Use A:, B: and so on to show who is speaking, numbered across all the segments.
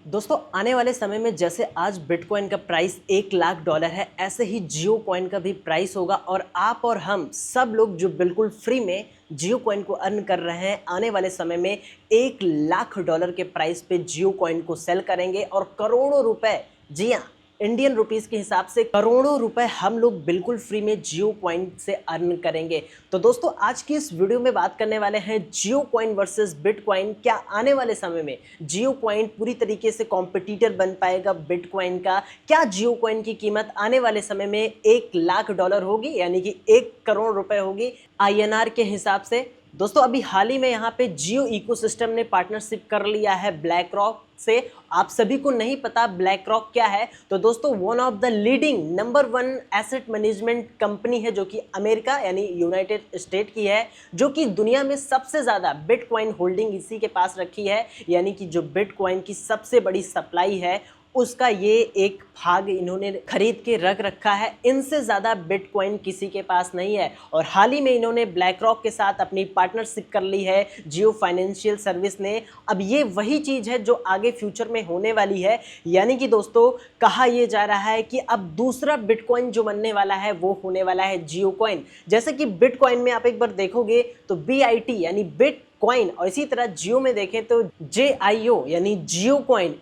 A: दोस्तों आने वाले समय में जैसे आज बिटकॉइन का प्राइस $1,00,000 है, ऐसे ही जियो कॉइन का भी प्राइस होगा और आप और हम सब लोग जो बिल्कुल फ्री में जियो कॉइन को अर्न कर रहे हैं, आने वाले समय में $1,00,000 के प्राइस पे जियो कॉइन को सेल करेंगे और करोड़ों रुपए, जी हाँ, इंडियन रुपीस के हिसाब से करोड़ों रुपए हम लोग बिल्कुल फ्री में जियो कॉइन से अर्न करेंगे। तो दोस्तों आज की इस वीडियो में बात करने वाले हैं जियो कॉइन वर्सेस बिटकॉइन। क्या आने वाले समय में जियो कॉइन पूरी तरीके से कॉम्पिटिटर बन पाएगा बिटकॉइन का? क्या जियो कॉइन की कीमत आने वाले समय में $1,00,000 होगी, यानी कि 1 करोड़ रुपए होगी INR के हिसाब से? दोस्तों अभी हाल ही में यहाँ पे जियो इकोसिस्टम ने पार्टनरशिप कर लिया है ब्लैक रॉक से। आप सभी को नहीं पता ब्लैक रॉक क्या है, तो दोस्तों one of the leading number 1 asset management company है जो कि अमेरिका यानी यूनाइटेड स्टेट की है, जो कि दुनिया में सबसे ज़्यादा बिटकॉइन होल्डिंग इसी के पास रखी है, यानी कि जो बिटकॉइन की सबसे बड़ी सप्लाई है उसका ये एक भाग इन्होंने खरीद के रख रखा है। इनसे ज़्यादा बिटकॉइन किसी के पास नहीं है और हाल ही में इन्होंने ब्लैक रॉक के साथ अपनी पार्टनरशिप कर ली है जियो फाइनेंशियल सर्विस ने। अब ये वही चीज़ है जो आगे फ्यूचर में होने वाली है, यानी कि दोस्तों कहा यह जा रहा है कि अब दूसरा बिटकॉइन जो बनने वाला है वो होने वाला है जियो कॉइन। जैसे कि बिटकॉइन में आप एक बार देखोगे तो BIT यानी बिट कॉइन, और इसी तरह जियो में देखें तो JIO यानी जियो कॉइन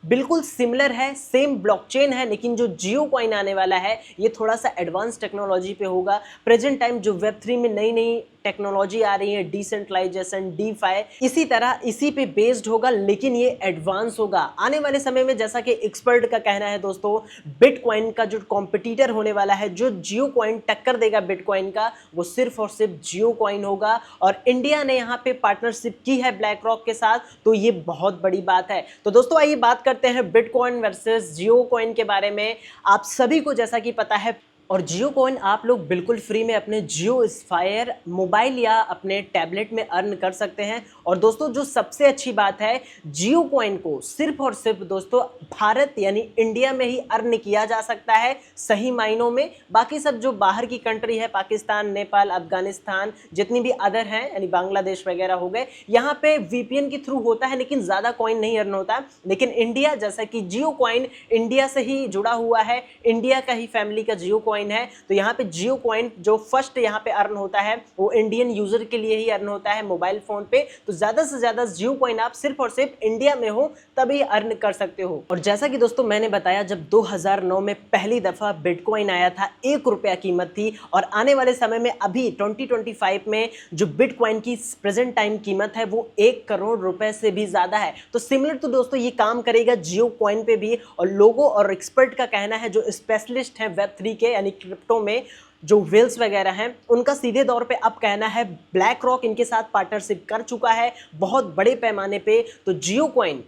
A: बिल्कुल सिमिलर है, सेम ब्लॉकचेन है, लेकिन जो जियो कॉइन आने वाला है ये थोड़ा सा एडवांस टेक्नोलॉजी पे होगा। प्रेजेंट टाइम जो वेब3 में नई नई टेक्नोलॉजी आ रही है, डिसेंट्रलाइजेशन, डीफाई, इसी तरह इसी पे बेस्ड होगा, लेकिन ये एडवांस होगा आने वाले समय में। जैसा कि एक्सपर्ट का कहना है दोस्तों, बिटकॉइन का जो कॉम्पिटिटर होने वाला है, जो जियो कॉइन टक्कर देगा बिटकॉइन का, वो सिर्फ और सिर्फ जियो कॉइन होगा। और इंडिया ने यहाँ पे पार्टनरशिप की है ब्लैक रॉक के साथ, तो ये बहुत बड़ी बात है। तो दोस्तों आइए बात करते हैं बिटकॉइन वर्सेस जियो कॉइन के बारे में। आप सभी को जैसा कि पता है, और जियो कॉइन आप लोग बिल्कुल फ्री में अपने जियो स्फायर मोबाइल या अपने टैबलेट में अर्न कर सकते हैं। और दोस्तों जो सबसे अच्छी बात है, जियो कॉइन को सिर्फ और सिर्फ दोस्तों भारत यानी इंडिया में ही अर्न किया जा सकता है सही मायनों में। बाकी सब जो बाहर की कंट्री है, पाकिस्तान, नेपाल, अफगानिस्तान, जितनी भी अदर हैं यानी बांग्लादेश वगैरह हो गए, यहाँ पे VPN के थ्रू होता है, लेकिन ज़्यादा कॉइन नहीं अर्न होता। लेकिन इंडिया, जैसा कि जियो कॉइन इंडिया से ही जुड़ा हुआ है, इंडिया का ही फैमिली का जियो कॉइन है, तो यहाँ पे जियो कॉइन जो फर्स्ट यहाँ पे अर्न होता है वो इंडियन यूजर के लिए ही अर्न होता है मोबाइल फोन पे। तो ज्यादा से ज्यादा जियो कॉइन आप सिर्फ और सिर्फ इंडिया में हो तभी अर्न कर सकते हो। और जैसा कि दोस्तों मैंने बताया, जब 2009 में पहली दफा बिटकॉइन आया था, ₹1 कीमत थी, और आने वाले समय में अभी 2025 में जो बिटकॉइन की प्रेजेंट टाइम कीमत है वो 1 करोड़ रुपए से भी ज्यादा है। तो सिमिलर तो दोस्तों ये काम करेगा जियो कॉइन पे भी। और लोगों और एक्सपर्ट का कहना है, जो स्पेशलिस्ट है वेब3 के यानी क्रिप्टो में, जो वेल्स वगैरह हैं, उनका सीधे तौर पे अब कहना है ब्लैक रॉक इनके साथ पार्टनरशिप कर चुका है बहुत बड़े पैमाने पे। तो जियो कॉइन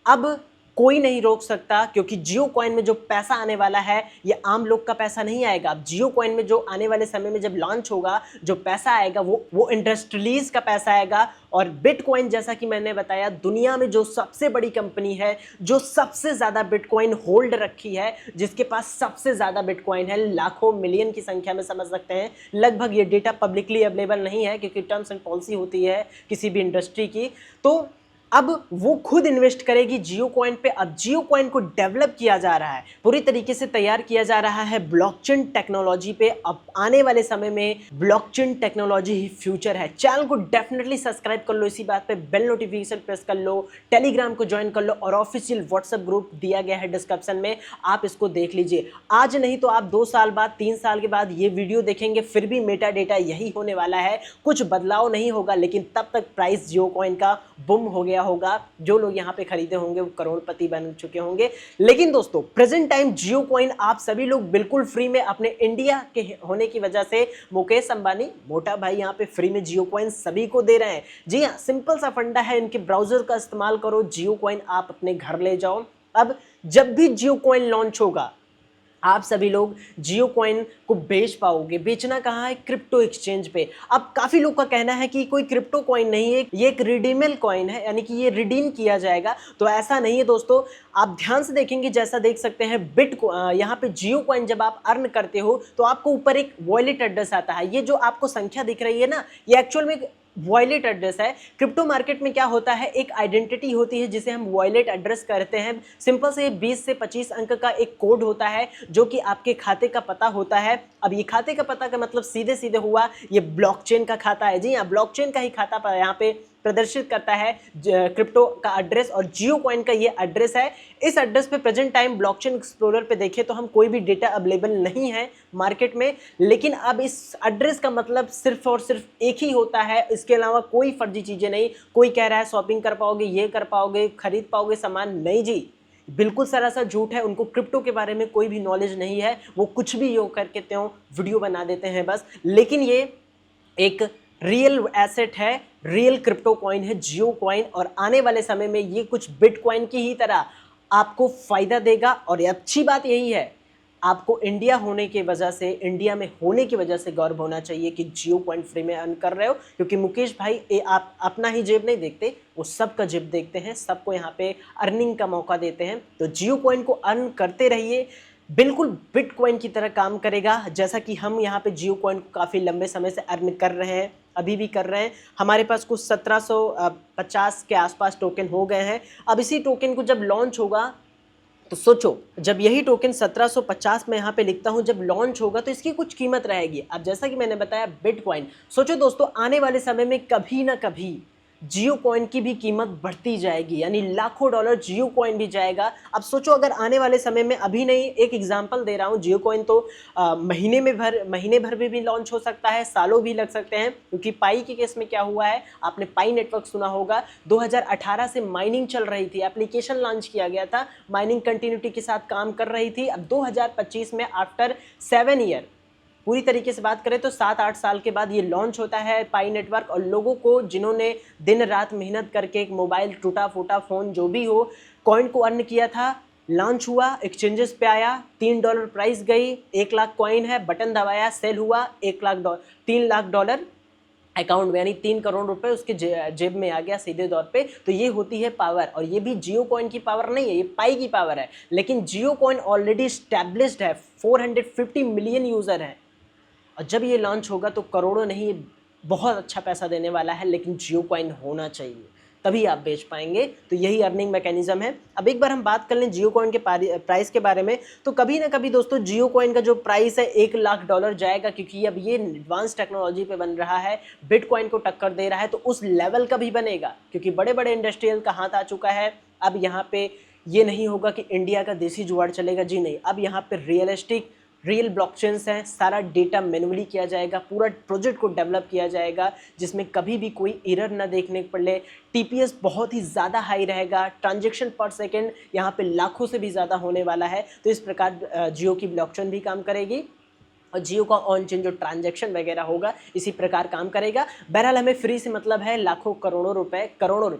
A: अब कोई नहीं रोक सकता, क्योंकि जियो कॉइन में जो पैसा आने वाला है ये आम लोग का पैसा नहीं आएगा। अब जियो कॉइन में जो आने वाले समय में जब लॉन्च होगा, जो पैसा आएगा वो इंडस्ट्रियलीज का पैसा आएगा। और बिटकॉइन, जैसा कि मैंने बताया, दुनिया में जो सबसे बड़ी कंपनी है, जो सबसे ज़्यादा बिटकॉइन होल्ड रखी है, जिसके पास सबसे ज़्यादा बिटकॉइन है, लाखों मिलियन की संख्या में समझ सकते हैं लगभग। ये डेटा पब्लिकली अवेलेबल नहीं है क्योंकि टर्म्स एंड पॉलिसी होती है किसी भी इंडस्ट्री की। तो अब वो खुद इन्वेस्ट करेगी जियो कॉइन पे। अब जियो कॉइन को डेवलप किया जा रहा है, पूरी तरीके से तैयार किया जा रहा है ब्लॉकचेन टेक्नोलॉजी पे। अब आने वाले समय में ब्लॉकचेन टेक्नोलॉजी ही फ्यूचर है। चैनल को डेफिनेटली सब्सक्राइब कर लो, इसी बात पे बेल नोटिफिकेशन प्रेस कर लो, टेलीग्राम को ज्वाइन कर लो, और ऑफिशियल व्हाट्सएप ग्रुप दिया गया है डिस्क्रिप्शन में, आप इसको देख लीजिए। आज नहीं तो आप 2 साल बाद, 3 साल के बाद ये वीडियो देखेंगे, फिर भी मेटा डेटा यही होने वाला है, कुछ बदलाव नहीं होगा। लेकिन तब तक प्राइस जियो कॉइन का बुम हो गया होगा, जो लोग यहाँ पे खरीदे होंगे वो करोड़पति बन चुके होंगे। लेकिन दोस्तों प्रेजेंट टाइम जियो कॉइन आप सभी लोग बिल्कुल फ्री में, अपने इंडिया के होने की वजह से मुकेश अंबानी, मोटा भाई, यहाँ पे फ्री में जियो कॉइन सभी को दे रहे हैं। जी हाँ, सिंपल सा फंडा है, इनके ब्राउजर का इस्तेमाल करो, जियो कॉइन आप अपने घर ले जाओ। अब जब भी जियो कॉइन लॉन्च होगा, आप सभी लोग जियो कॉइन को बेच पाओगे। बेचना कहाँ है? क्रिप्टो एक्सचेंज पे। अब काफ़ी लोग का कहना है कि कोई क्रिप्टो कॉइन नहीं है, ये एक रिडीमेबल कॉइन है, यानी कि ये रिडीम किया जाएगा। तो ऐसा नहीं है दोस्तों, आप ध्यान से देखेंगे, जैसा देख सकते हैं यहाँ पे जियो कॉइन जब आप अर्न करते हो तो आपको ऊपर एक वॉलेट एड्रेस आता है। ये जो आपको संख्या दिख रही है ना, ये एक्चुअल में वॉयलेट एड्रेस है। क्रिप्टो मार्केट में क्या होता है, एक आइडेंटिटी होती है जिसे हम वॉयलेट एड्रेस कहते हैं। सिंपल से 20 से 25 अंक का एक कोड होता है जो कि आपके खाते का पता होता है। अब ये खाते का पता का मतलब सीधे सीधे हुआ ये ब्लॉकचेन का खाता है। जी हाँ, ब्लॉकचेन का ही खाता पर यहाँ पे प्रदर्शित करता है क्रिप्टो का एड्रेस, और जियो कॉइन का ये एड्रेस है। इस एड्रेस पे प्रेजेंट टाइम ब्लॉकचेन एक्सप्लोरर पे देखें तो हम कोई भी डेटा अवेलेबल नहीं है मार्केट में, लेकिन अब इस एड्रेस का मतलब सिर्फ और सिर्फ एक ही होता है, इसके अलावा कोई फर्जी चीज़ें नहीं। कोई कह रहा है शॉपिंग कर पाओगे, ये कर पाओगे, खरीद पाओगे सामान, नहीं जी, बिल्कुल सरासर झूठ है। उनको क्रिप्टो के बारे में कोई भी नॉलेज नहीं है, वो कुछ भी यो करके त्यों वीडियो बना देते हैं बस। लेकिन ये एक रियल एसेट है, रियल क्रिप्टो कॉइन है जियो कॉइन, और आने वाले समय में ये कुछ बिटकॉइन की ही तरह आपको फायदा देगा। और अच्छी बात यही है, आपको इंडिया होने की वजह से, इंडिया में होने की वजह से गर्व होना चाहिए कि जियो कॉइन फ्री में अर्न कर रहे हो, क्योंकि मुकेश भाई आप अपना ही जेब नहीं देखते, वो सबका जेब देखते हैं, सबको यहाँ पे अर्निंग का मौका देते हैं। तो जियो कॉइन को अर्न करते रहिए, बिल्कुल बिटकॉइन की तरह काम करेगा। जैसा कि हम यहाँ पे जियो कॉइन को काफ़ी लंबे समय से अर्न कर रहे हैं, अभी भी कर रहे हैं। हमारे पास कुछ 1750 के आसपास टोकन हो गए हैं। अब इसी टोकन को जब लॉन्च होगा तो सोचो, जब यही टोकन 1750 में यहाँ पे लिखता हूँ, जब लॉन्च होगा तो इसकी कुछ कीमत रहेगी। अब जैसा कि मैंने बताया बिटकॉइन, सोचो दोस्तों, आने वाले समय में कभी ना कभी जियो कॉइन की भी कीमत बढ़ती जाएगी, यानी लाखों डॉलर जियो कॉइन भी जाएगा। अब सोचो, अगर आने वाले समय में, अभी नहीं, एक एग्जांपल दे रहा हूँ, जियो कॉइन तो महीने भर में भी लॉन्च हो सकता है, सालों भी लग सकते हैं। क्योंकि पाई के केस में क्या हुआ है, आपने पाई नेटवर्क सुना होगा, 2018 से माइनिंग चल रही थी, एप्लीकेशन लॉन्च किया गया था, माइनिंग कंटिन्यूटी के साथ काम कर रही थी। अब 2025 में आफ्टर 7 ईयर, पूरी तरीके से बात करें तो 7-8 साल के बाद ये लॉन्च होता है पाई नेटवर्क, और लोगों को, जिन्होंने दिन रात मेहनत करके एक मोबाइल, टूटा फूटा फ़ोन जो भी हो, कॉइन को अर्न किया था, लॉन्च हुआ, एक्सचेंजेस पे आया, $3 प्राइस गई, 1 लाख कॉइन है, बटन दबाया, सेल हुआ, 3 लाख डॉलर अकाउंट में, यानी 3 करोड़ रुपए उसके जेब में आ गया सीधे तौर पे। तो ये होती है पावर, और ये भी जियो कॉइन की पावर नहीं है, ये पाई की पावर है। लेकिन जियो कॉइन ऑलरेडी स्टैब्लिश्ड है, 450 मिलियन यूज़र हैं, और जब ये लॉन्च होगा तो करोड़ों नहीं, बहुत अच्छा पैसा देने वाला है। लेकिन जियो कॉइन होना चाहिए, तभी आप बेच पाएंगे। तो यही अर्निंग मैकेनिज्म है। अब एक बार हम बात कर लें जियो कॉइन के प्राइस के बारे में, तो कभी ना कभी दोस्तों जियो कॉइन का जो प्राइस है $1 लाख जाएगा, क्योंकि अब ये एडवांस टेक्नोलॉजी पे बन रहा है, बिटकॉइन को टक्कर दे रहा है, तो उस लेवल का भी बनेगा, क्योंकि बड़े बड़े इंडस्ट्रियल का हाथ आ चुका है। अब यहाँ पे ये नहीं होगा कि इंडिया का देसी जुगाड़ चलेगा, जी नहीं, अब यहाँ पे रियल ब्लॉकचेन्स हैं, सारा डेटा मैन्युअली किया जाएगा, पूरा प्रोजेक्ट को डेवलप किया जाएगा, जिसमें कभी भी कोई एरर ना देखने को पड़े। टीपीएस बहुत ही ज़्यादा हाई रहेगा, ट्रांजैक्शन पर सेकंड यहाँ पे लाखों से भी ज़्यादा होने वाला है। तो इस प्रकार जियो की ब्लॉकचेन भी काम करेगी, और जियो का ऑन चेन जो ट्रांजैक्शन वगैरह होगा इसी प्रकार काम करेगा। बहरहाल हमें फ्री से मतलब है, लाखों करोड़ों रुपए,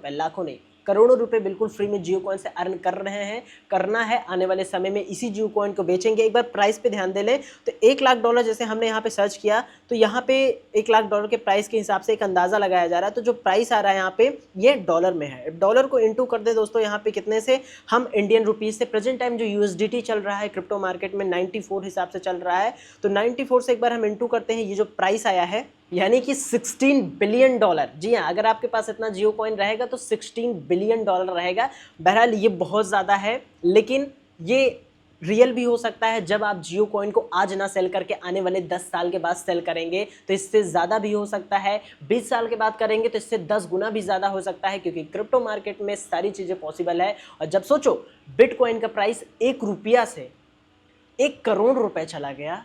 A: लाखों नहीं, करोड़ों रुपए बिल्कुल फ्री में जियो कॉइन से अर्न कर रहे हैं, करना है। आने वाले समय में इसी जियो कॉइन को बेचेंगे। एक बार प्राइस पे ध्यान दे लें तो $1 लाख, जैसे हमने यहाँ पे सर्च किया तो यहाँ पे $1 लाख के प्राइस के हिसाब से एक अंदाज़ा लगाया जा रहा है। तो जो प्राइस आ रहा है यहाँ पे, ये डॉलर में है। डॉलर को इंटू कर दे दोस्तों यहाँ पे कितने से, हम इंडियन रुपीज़ से, प्रेजेंट टाइम जो यूएसडीटी चल रहा है क्रिप्टो मार्केट में 94 हिसाब से चल रहा है, तो 94 से एक बार हम इंटू करते हैं, ये जो प्राइस आया है यानी कि $16 बिलियन। जी हाँ, अगर आपके पास इतना जियो कॉइन रहेगा तो $16 बिलियन रहेगा। बहरहाल ये बहुत ज़्यादा है, लेकिन ये रियल भी हो सकता है। जब आप जियो कॉइन को आज ना सेल करके आने वाले 10 साल के बाद सेल करेंगे तो इससे ज़्यादा भी हो सकता है, 20 साल के बाद करेंगे तो इससे 10 गुना भी ज़्यादा हो सकता है, क्योंकि क्रिप्टो मार्केट में सारी चीज़ें पॉसिबल है। और जब सोचो बिटकॉइन का प्राइस 1 रुपया से 1 करोड़ रुपए चला गया,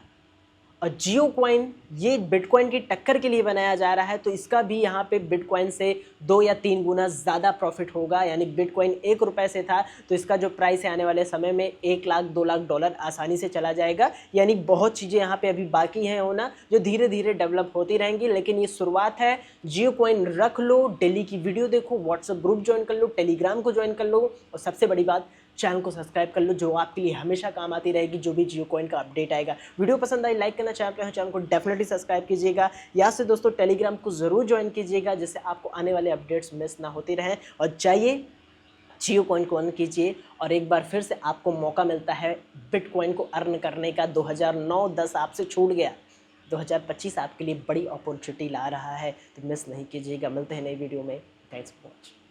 A: और जियो कॉइन ये बिटकॉइन की टक्कर के लिए बनाया जा रहा है, तो इसका भी यहाँ पे बिटकॉइन से 2 या 3 गुना ज़्यादा प्रॉफिट होगा। यानी बिटकॉइन 1 रुपए से था तो इसका जो प्राइस है आने वाले समय में $1 लाख, $2 लाख आसानी से चला जाएगा। यानी बहुत चीज़ें यहाँ पे अभी बाकी हैं होना, जो धीरे धीरे डेवलप होती रहेंगी, लेकिन ये शुरुआत है। जियो कॉइन रख लो, डेली की वीडियो देखो, व्हाट्सएप ग्रुप ज्वाइन कर लो, टेलीग्राम को ज्वाइन कर लो, और सबसे बड़ी बात, चैनल को सब्सक्राइब कर लो, जो आपके लिए हमेशा काम आती रहेगी। जो भी जियो कॉइन का अपडेट आएगा, वीडियो पसंद आई लाइक करना, चैनल को डेफिनेटली सब्सक्राइब कीजिएगा। यहाँ से दोस्तों टेलीग्राम को ज़रूर ज्वाइन कीजिएगा, जिससे आपको आने वाले अपडेट्स मिस ना होती रहें। और जाइए जियो कॉइन को अर्न कीजिए, और एक बार फिर से आपको मौका मिलता है बिटकॉइन को अर्न करने का। 2009-10 आपसे छूट गया, 2025 आपके लिए बड़ी अपॉर्चुनिटी ला रहा है, तो मिस नहीं कीजिएगा। मिलते हैं नई वीडियो में। Thanks for watching.